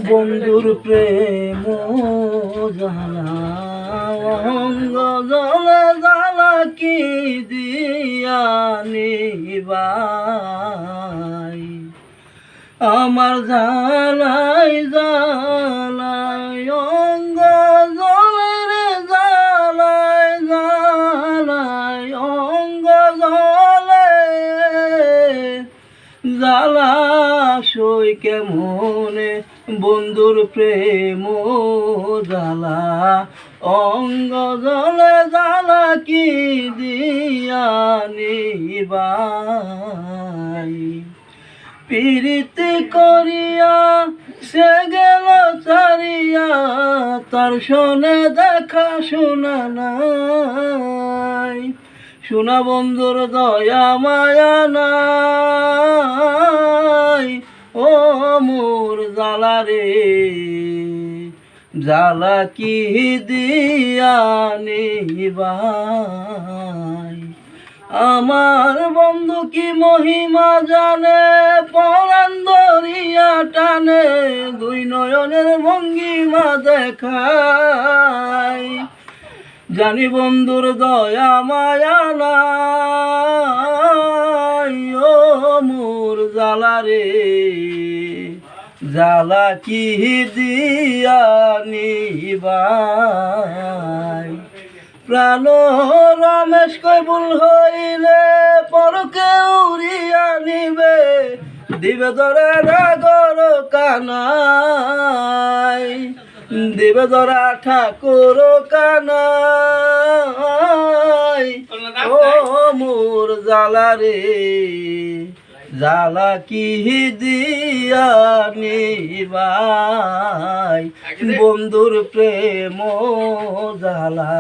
বন্ধুর প্রেম জালা অঙ্গ জলে জ্বালা কি দিয়া নিবাই আমার জ্বালাই জ্বালাই অঙ্গ জলে রে জ্বালাই জ্বালাই অঙ্গ জলে জ্বালা সই কেমনে বন্ধুর প্রেম জ্বালা অঙ্গ জলে জ্বালা কি দিয়া নিবাই প্রীতি করিয়া সে গেল চারিয়া তার শোনে দেখা শোনা নাই শোনা বন্ধুর দয়া মায়া নাই ও মোর জ্বালা রে জ্বালা কি দিয়া নিবাই আমার বন্ধু কি মহিমা জানে পরাণ ধরিয়া টানে দুই নয়নের ভঙ্গিমা দেখায় জানি বন্ধুর দয়া মায়া নাই ও মোর জ্বালা রে জ্বালা কি দিয়া নিবাই প্রাণ রমেশ কবুল হইলে পরকে উড়িয়া নিবে দিবে ধরে রাগর কানাই দিবে ধরা ঠাকুর কানাই ও মোর জ্বালা রে জ্বালা কি দিয়া নিবাই বন্ধুর প্রেম জ্বালা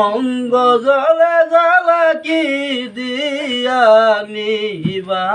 অঙ্গ জলে জ্বালা কি দিয়া নিবাই।